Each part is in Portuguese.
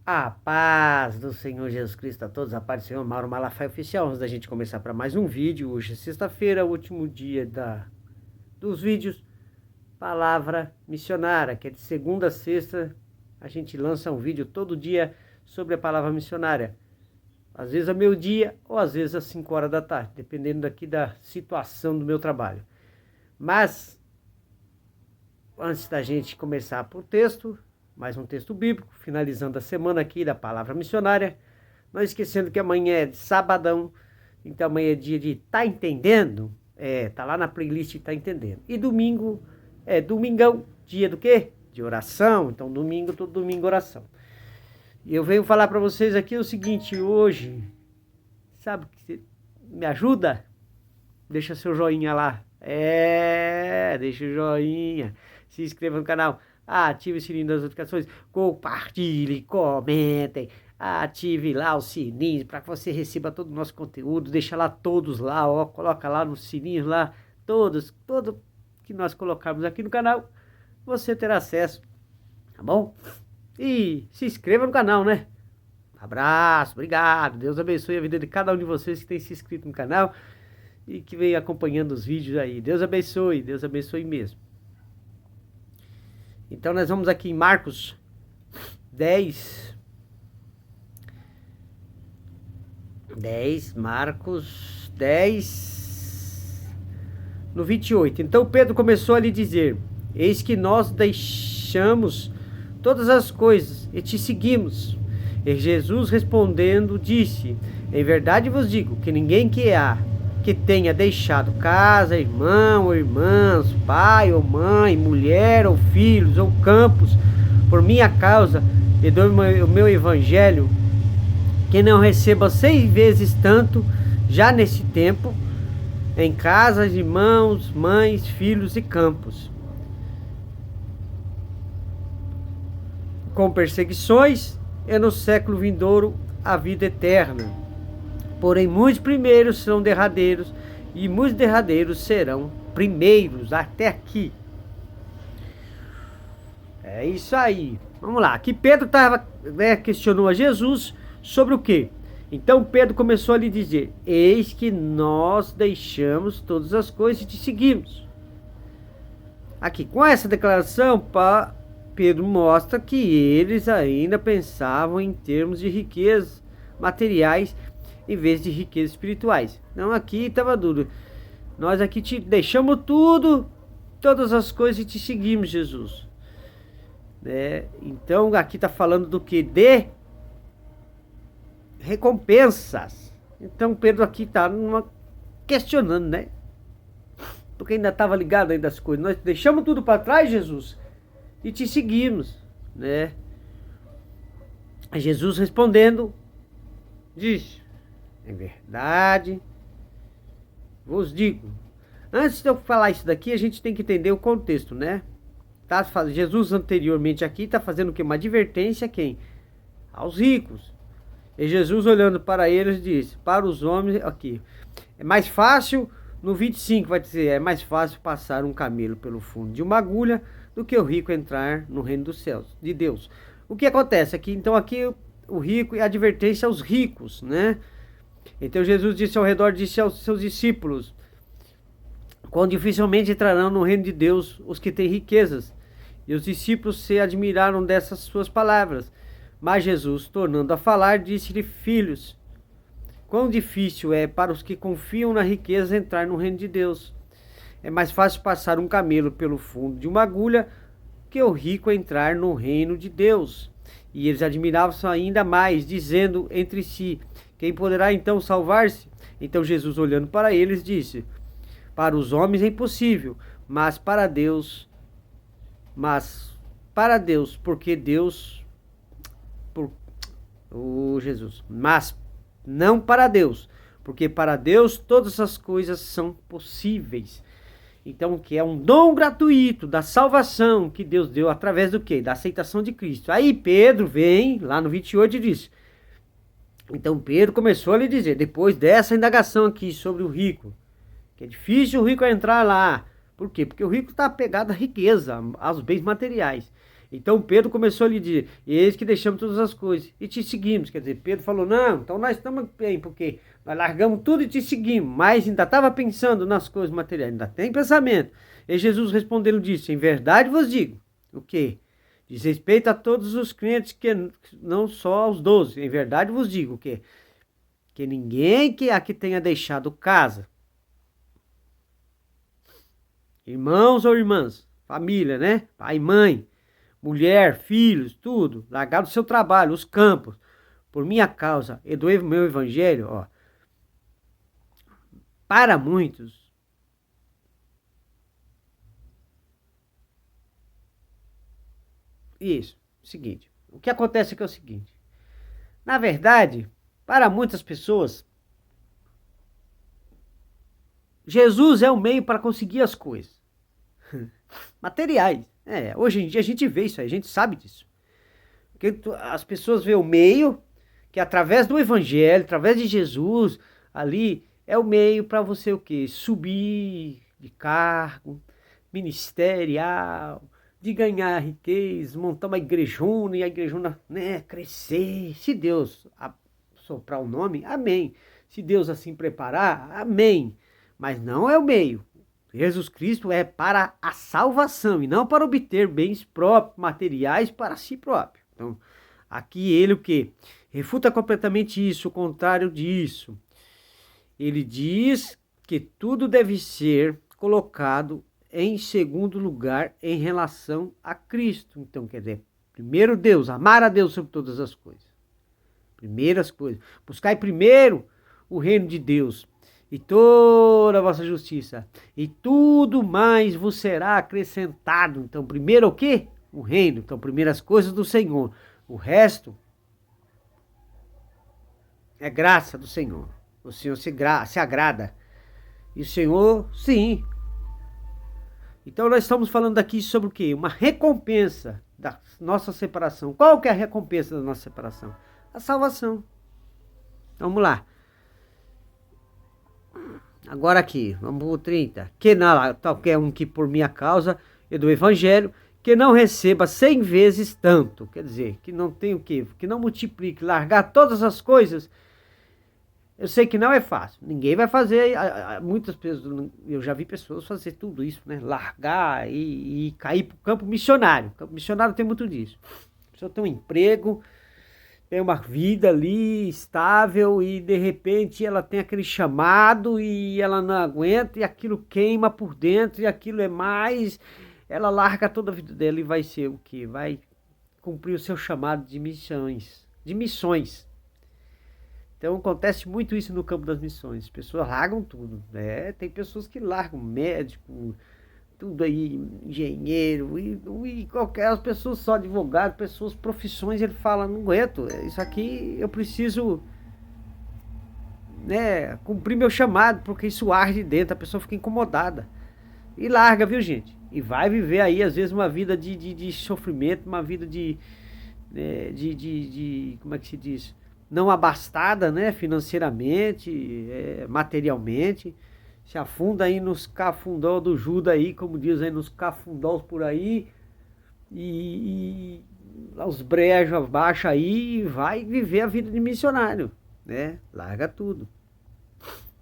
A paz do Senhor Jesus Cristo a todos, a paz do Senhor Mauro Malafaia Oficial. Antes da gente começar para mais um vídeo, hoje é sexta-feira, último dia dos vídeos, Palavra Missionária, que é de segunda a sexta, a gente lança um vídeo todo dia sobre a Palavra Missionária. Às vezes ao meio-dia ou às vezes às 5 horas da tarde, dependendo daqui da situação do meu trabalho. Mas, antes da gente começar por texto, mais um texto bíblico, finalizando a semana aqui da Palavra Missionária. Não esquecendo que amanhã é de sabadão, então amanhã é dia de Tá Entendendo? Tá lá na playlist Tá Entendendo. E domingo é domingão, dia do quê? De oração. Então domingo, todo domingo oração. E eu venho falar para vocês aqui o seguinte, hoje, sabe que me ajuda? Deixa seu joinha lá. Deixa o joinha. Se inscreva no canal. Ative o sininho das notificações, compartilhe, comentem, ative lá o sininho para que você receba todo o nosso conteúdo, deixa lá todos lá, ó, coloca lá nos sininhos lá, todo que nós colocarmos aqui no canal, você terá acesso, tá bom? E se inscreva no canal, né? Abraço, obrigado, Deus abençoe a vida de cada um de vocês que tem se inscrito no canal e que vem acompanhando os vídeos aí, Deus abençoe mesmo. Então nós vamos aqui em Marcos 10, Marcos 10, no 28. Então Pedro começou a lhe dizer: eis que nós deixamos todas as coisas e te seguimos. E Jesus respondendo disse: em verdade vos digo que ninguém que tenha deixado casa, irmão ou irmãs, pai ou mãe, mulher ou filhos ou campos, por minha causa e do meu evangelho, que não receba 6 vezes tanto, já nesse tempo, em casas, irmãos, mães, filhos e campos, com perseguições, e no século vindouro a vida eterna. Porém, muitos primeiros serão derradeiros, e muitos derradeiros serão primeiros. Até aqui. É isso aí. Vamos lá. Aqui Pedro questionou a Jesus sobre o quê? Então Pedro começou a lhe dizer: eis que nós deixamos todas as coisas e te seguimos. Aqui, com essa declaração, Pedro mostra que eles ainda pensavam em termos de riquezas materiais em vez de riquezas espirituais. Então aqui estava duro. Nós aqui te deixamos tudo, todas as coisas e te seguimos, Jesus. Então aqui está falando do que? De recompensas. Então Pedro aqui está questionando, né? Porque ainda estava ligado ainda às coisas. Nós deixamos tudo para trás, Jesus, e te seguimos, né? Jesus respondendo disse: em verdade vos digo. Antes de eu falar isso daqui, a gente tem que entender o contexto, né? Jesus anteriormente aqui está fazendo o quê? Uma advertência a quem? Aos ricos. E Jesus olhando para eles disse: para os homens, aqui, é mais fácil, no 25 vai dizer, é mais fácil passar um camelo pelo fundo de uma agulha do que o rico entrar no reino dos céus, de Deus. O que acontece aqui? Então aqui o rico, e a advertência aos ricos, né? Então Jesus disse aos seus discípulos: quão dificilmente entrarão no reino de Deus os que têm riquezas. E os discípulos se admiraram dessas suas palavras. Mas Jesus, tornando a falar, disse-lhe: filhos, quão difícil é para os que confiam na riqueza entrar no reino de Deus. É mais fácil passar um camelo pelo fundo de uma agulha que o rico entrar no reino de Deus. E eles admiravam-se ainda mais, dizendo entre si: quem poderá então salvar-se? Então Jesus, olhando para eles, disse: para os homens é impossível, mas para Deus, porque Deus, Jesus, mas não para Deus, porque para Deus todas as coisas são possíveis. Então, que é um dom gratuito da salvação que Deus deu através do quê? Da aceitação de Cristo. Aí Pedro vem lá no 28 e diz: então Pedro começou a lhe dizer, depois dessa indagação aqui sobre o rico, que é difícil o rico entrar lá. Por quê? Porque o rico está apegado à riqueza, aos bens materiais. Então Pedro começou a lhe dizer, eis que deixamos todas as coisas e te seguimos. Quer dizer, Pedro falou, não, então nós estamos bem, porque nós largamos tudo e te seguimos. Mas ainda estava pensando nas coisas materiais, ainda tem pensamento. E Jesus respondendo disse, em verdade vos digo, o quê? Diz respeito a todos os crentes, que não só aos 12. Em verdade vos digo, o quê? Que ninguém que aqui tenha deixado casa, irmãos ou irmãs, família, né? Pai e mãe, mulher, filhos, tudo, largado o seu trabalho, os campos, por minha causa e do meu evangelho, ó, para muitos, isso, seguinte, o que acontece é que é o seguinte, na verdade, para muitas pessoas, Jesus é o meio para conseguir as coisas materiais. Hoje em dia a gente vê isso aí, a gente sabe disso. Porque as pessoas veem o meio, que através do evangelho, através de Jesus, ali é o meio para você o quê? Subir de cargo, ministerial, de ganhar riqueza, montar uma igrejona e a igrejona, né, crescer. Se Deus soprar o nome, amém. Se Deus assim preparar, amém. Mas não é o meio. Jesus Cristo é para a salvação e não para obter bens próprios, materiais para si próprio. Então, aqui ele o que? Refuta completamente isso, o contrário disso. Ele diz que tudo deve ser colocado em segundo lugar em relação a Cristo. Então, quer dizer, primeiro Deus, amar a Deus sobre todas as coisas. Primeiras coisas. Buscai primeiro o reino de Deus e toda a vossa justiça, e tudo mais vos será acrescentado. Então, primeiro o quê? O reino. Então, primeiras coisas do Senhor. O resto é graça do Senhor. O Senhor se agrada. E o Senhor, sim. Então, nós estamos falando aqui sobre o quê? Uma recompensa da nossa separação. Qual que é a recompensa da nossa separação? A salvação. Vamos lá. Agora aqui, vamos pro 30. Que não, qualquer um que por minha causa e do evangelho, que não receba 100 vezes tanto. Quer dizer, que não tem o quê? Que não multiplique, largar todas as coisas. Eu sei que não é fácil. Ninguém vai fazer, muitas pessoas, eu já vi pessoas fazer tudo isso, né? Largar e cair pro campo missionário. O campo missionário tem muito disso. A pessoa tem um emprego, tem uma vida ali estável e de repente ela tem aquele chamado e ela não aguenta e aquilo queima por dentro e aquilo é mais, ela larga toda a vida dela e vai ser o quê? Vai cumprir o seu chamado de missões, Então acontece muito isso no campo das missões, as pessoas largam tudo, tem pessoas que largam médico, tudo aí, engenheiro e qualquer, as pessoas só advogado, pessoas, profissões, ele fala, não aguento, isso aqui eu preciso, né, cumprir meu chamado, porque isso arde dentro, a pessoa fica incomodada, e larga, viu gente, e vai viver aí às vezes uma vida de sofrimento, uma vida como é que se diz, não abastada, né, financeiramente, materialmente, se afunda aí nos cafundós do Judas aí, como diz aí, nos cafundós por aí, e os brejos abaixo aí, e vai viver a vida de missionário, né? Larga tudo.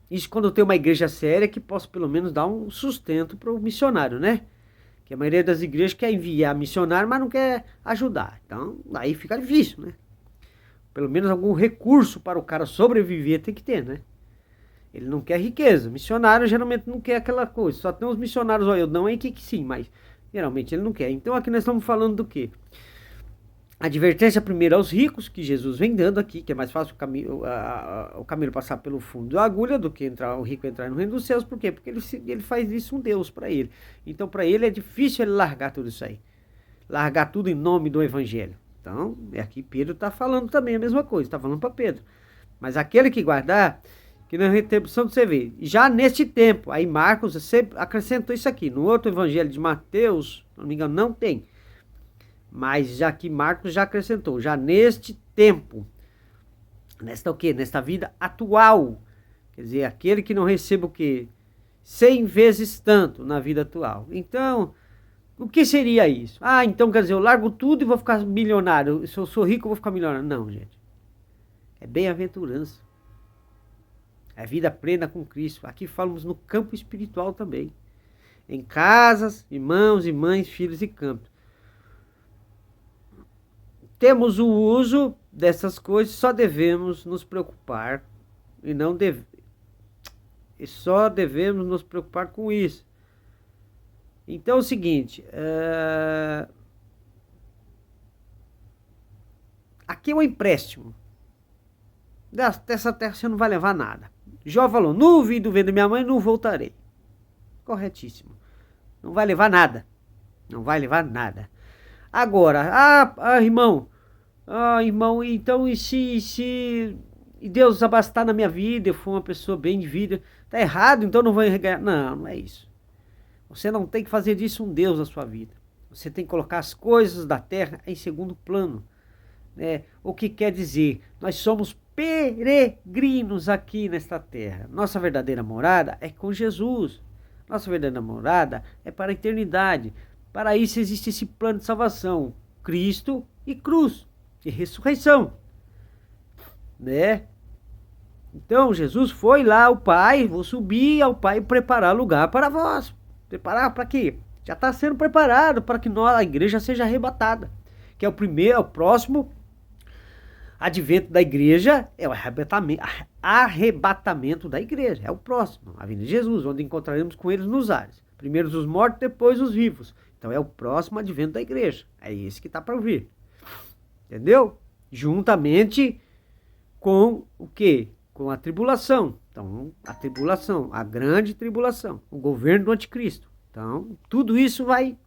Isso quando tem uma igreja séria que possa pelo menos dar um sustento para o missionário, né? Que a maioria das igrejas quer enviar missionário, mas não quer ajudar. Então, aí fica difícil, né? Pelo menos algum recurso para o cara sobreviver tem que ter, né? Ele não quer riqueza. Missionário geralmente não quer aquela coisa. Só tem uns missionários, olha, eu não é que sim, mas geralmente ele não quer. Então aqui nós estamos falando do quê? Advertência primeiro aos ricos, que Jesus vem dando aqui, que é mais fácil o camelo passar pelo fundo da agulha do que o rico entrar no reino dos céus. Por quê? Porque ele faz isso um Deus para ele. Então para ele é difícil ele largar tudo isso aí. Largar tudo em nome do evangelho. Então, aqui Pedro está falando também a mesma coisa, está falando para Pedro. Mas aquele que guardar, que na retribuição você vê, já neste tempo, aí Marcos sempre acrescentou isso aqui, no outro evangelho de Mateus, se não me engano, não tem, mas já que Marcos já acrescentou, já neste tempo, nesta o quê? Nesta vida atual, quer dizer, aquele que não receba o quê? 100 vezes tanto na vida atual. Então, O que seria isso? Ah, então quer dizer, eu largo tudo e vou ficar milionário. Se eu sou rico, eu vou ficar milionário. Não, gente. É bem-aventurança. É vida plena com Cristo. Aqui falamos no campo espiritual também. Em casas, irmãos e mães, filhos e campos. Temos o uso dessas coisas, só devemos nos preocupar e não e só devemos nos preocupar com isso. Então é o seguinte, aqui é um empréstimo. Dessa terra você não vai levar nada. Jó falou, no do vento da minha mãe não voltarei. Corretíssimo. Não vai levar nada. Não vai levar nada. Agora, irmão, então e se Deus abastar na minha vida, eu for uma pessoa bem de vida, tá errado, então não vou ganhar. Não, não é isso. Você não tem que fazer disso um Deus na sua vida. Você tem que colocar as coisas da terra em segundo plano. O que quer dizer? Nós somos peregrinos aqui nesta terra. Nossa verdadeira morada é com Jesus. Nossa verdadeira morada é para a eternidade. Para isso existe esse plano de salvação. Cristo e cruz. E ressurreição. Então Jesus foi lá ao Pai. Vou subir ao Pai e preparar lugar para vós. Preparar para quê? Já está sendo preparado para que a igreja seja arrebatada. Que é o próximo advento da igreja, é o arrebatamento da igreja. É o próximo, a vinda de Jesus, onde encontraremos com eles nos ares. Primeiro os mortos, depois os vivos. Então é o próximo advento da igreja. É esse que está para vir. Entendeu? Juntamente com o quê? Com a tribulação. Então, a tribulação, a grande tribulação, o governo do anticristo. Então, tudo isso vai,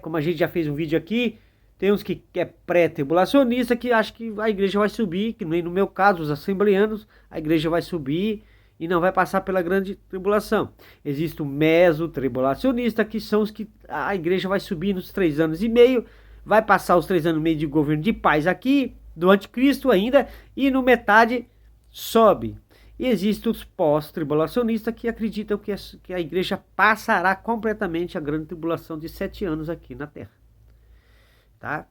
como a gente já fez um vídeo aqui, tem uns que é pré-tribulacionista, que acha que a igreja vai subir, que nem no meu caso, os assembleanos, a igreja vai subir e não vai passar pela grande tribulação. Existe o meso-tribulacionista, que são os que a igreja vai subir nos 3 anos e meio, vai passar os 3 anos e meio de governo de paz aqui, do anticristo ainda, e no metade sobe. E existem os pós-tribulacionistas que acreditam que a igreja passará completamente a grande tribulação de 7 anos aqui na terra. Tá?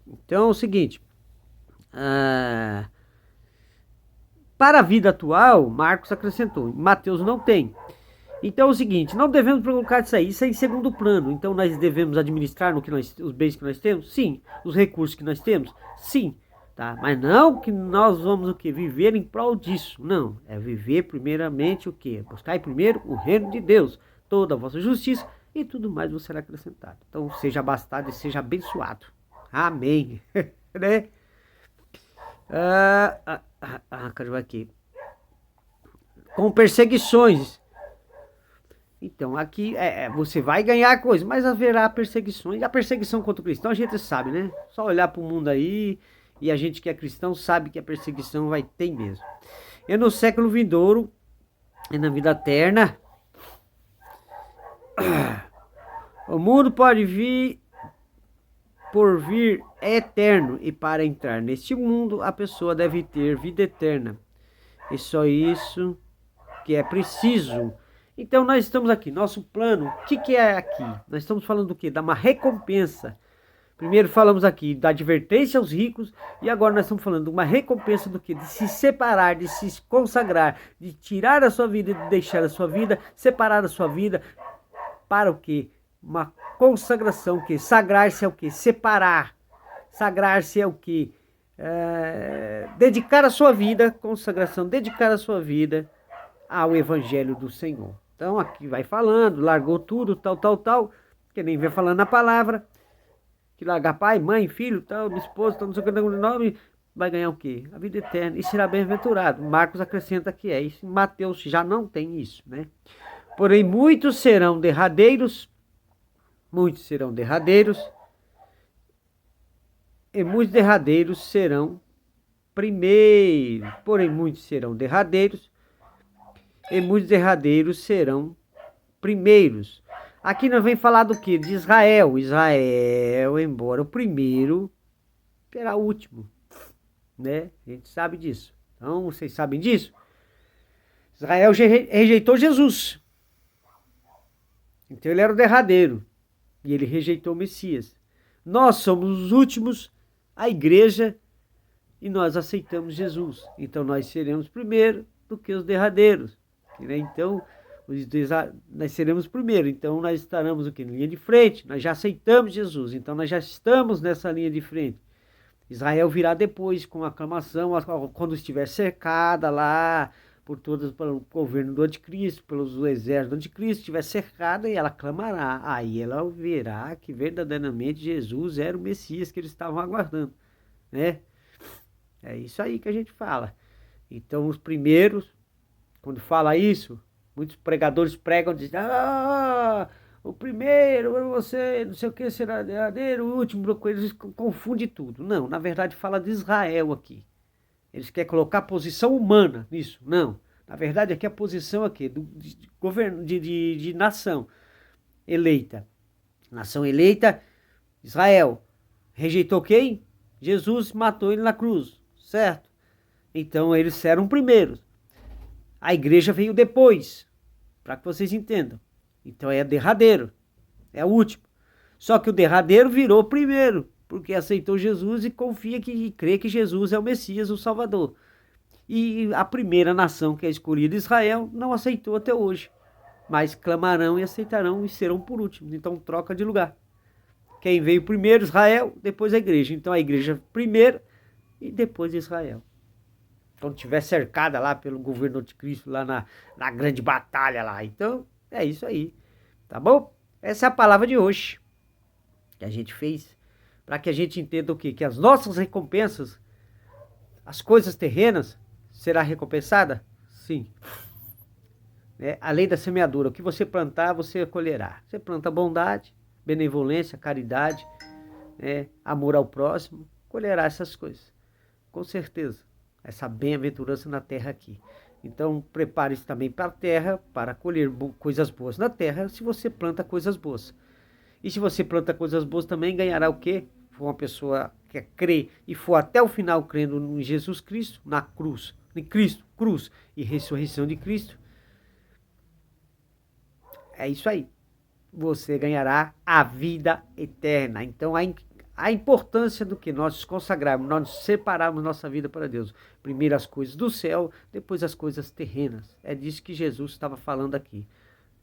Então é o seguinte, para a vida atual, Marcos acrescentou, Mateus não tem. Então é o seguinte, não devemos colocar isso é em segundo plano. Então nós devemos administrar os bens que nós temos? Sim. Os recursos que nós temos? Sim. Tá? Mas não que nós vamos o quê? Viver em prol disso. Não. É viver primeiramente o quê? Buscar primeiro o reino de Deus, toda a vossa justiça e tudo mais vos será acrescentado. Então seja abastado e seja abençoado. Amém. Né? Cadê aqui? Com perseguições. Então aqui você vai ganhar coisa, mas haverá perseguições. A perseguição contra o cristão a gente sabe, né? Só olhar para o mundo aí. E a gente que é cristão sabe que a perseguição vai ter mesmo. E no século vindouro, e na vida eterna, o mundo pode vir eterno. E para entrar neste mundo, a pessoa deve ter vida eterna. E só isso que é preciso. Então nós estamos aqui, nosso plano, o que é aqui? Nós estamos falando do quê? Da uma recompensa. Primeiro falamos aqui da advertência aos ricos e agora nós estamos falando de uma recompensa do quê? De se separar, de se consagrar, de tirar a sua vida e de deixar a sua vida, separar a sua vida para o quê? Uma consagração, que sagrar-se é o quê? Separar. Sagrar-se é o quê? Dedicar a sua vida, consagração, dedicar a sua vida ao evangelho do Senhor. Então aqui vai falando, largou tudo, tal, que nem vem falando a palavra. Que largar pai, mãe, filho, tal, esposo, tal, não sei o que, nome, vai ganhar o quê? A vida eterna, e será bem-aventurado. Marcos acrescenta que é isso, Mateus já não tem isso, né? Porém, muitos serão derradeiros, e muitos derradeiros serão primeiros. Porém, muitos serão derradeiros, e muitos derradeiros serão primeiros. Aqui nós vem falar do que? De Israel. Israel, embora o primeiro, será o último, né? A gente sabe disso. Então, vocês sabem disso? Israel rejeitou Jesus. Então ele era o derradeiro e ele rejeitou o Messias. Nós somos os últimos, a igreja, e nós aceitamos Jesus. Então nós seremos primeiro do que os derradeiros. Né? Então nós seremos primeiro. Então nós estaremos o quê? Na linha de frente. Nós já aceitamos Jesus. Então nós já estamos nessa linha de frente. Israel virá depois com aclamação, quando estiver cercada lá pelo governo do anticristo, pelos exércitos do anticristo, estiver cercada, e ela clamará. Aí ela verá que verdadeiramente Jesus era o Messias que eles estavam aguardando, né? É isso aí que a gente fala. Então os primeiros, quando fala isso, muitos pregadores pregam, dizem, o primeiro, você, não sei o que, será derradeiro, o último, eles confundem tudo. Não, na verdade fala de Israel aqui. Eles querem colocar posição humana nisso. Não. Na verdade aqui a posição aqui de governo, de nação eleita. Nação eleita, Israel. Rejeitou quem? Jesus, matou ele na cruz. Certo? Então eles eram primeiros. A igreja veio depois. Para que vocês entendam. Então é derradeiro. É o último. Só que o derradeiro virou primeiro. Porque aceitou Jesus e confia e crê que Jesus é o Messias, o Salvador. E a primeira nação que é escolhida, Israel, não aceitou até hoje. Mas clamarão e aceitarão e serão por último. Então troca de lugar. Quem veio primeiro, Israel, depois a igreja. Então a igreja primeiro e depois Israel. Quando estiver cercada lá pelo governo de Cristo, lá na grande batalha lá. Então é isso aí. Tá bom? Essa é a palavra de hoje. Que a gente fez. Para que a gente entenda o quê? Que as nossas recompensas, as coisas terrenas, será recompensada? Sim. A lei da semeadura. O que você plantar, você colherá. Você planta bondade, benevolência, caridade, amor ao próximo, colherá essas coisas. Com certeza. Essa bem-aventurança na terra aqui. Então, prepare-se também para a terra, para colher coisas boas na terra, se você planta coisas boas. E se você planta coisas boas também, ganhará o quê? For uma pessoa que crê e for até o final crendo em Jesus Cristo, na cruz, em Cristo, cruz e ressurreição de Cristo. É isso aí. Você ganhará a vida eterna. Então, a importância do que nós consagrarmos, nós separarmos nossa vida para Deus. Primeiro as coisas do céu, depois as coisas terrenas. É disso que Jesus estava falando aqui.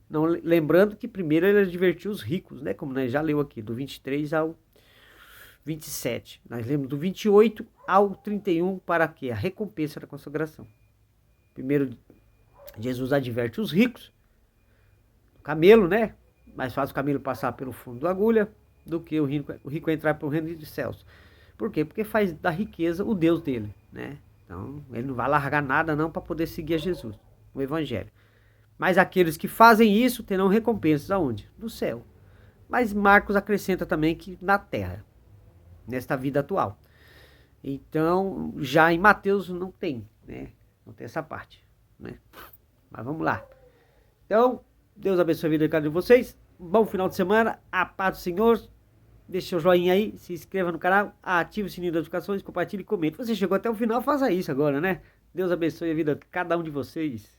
Não, lembrando que primeiro ele advertiu os ricos, né? Como nós já leu aqui, do 23 ao 27. Nós lemos do 28 ao 31 para quê? A recompensa da consagração. Primeiro, Jesus adverte os ricos. O camelo, né? Mais fácil o camelo passar pelo fundo da agulha do que o rico entrar pelo reino dos céus. Por quê? Porque faz da riqueza o Deus dele, né? Então, ele não vai largar nada não para poder seguir a Jesus, o evangelho. Mas aqueles que fazem isso terão recompensas aonde? No céu. Mas Marcos acrescenta também que na terra, nesta vida atual. Então, já em Mateus não tem, né? Não tem essa parte, né? Mas vamos lá. Então, Deus abençoe a vida de cada um de vocês. Bom final de semana. A paz do Senhor. Deixe seu joinha aí, se inscreva no canal, ative o sininho das notificações, compartilhe e comente. Você chegou até o final, faça isso agora, né? Deus abençoe a vida de cada um de vocês.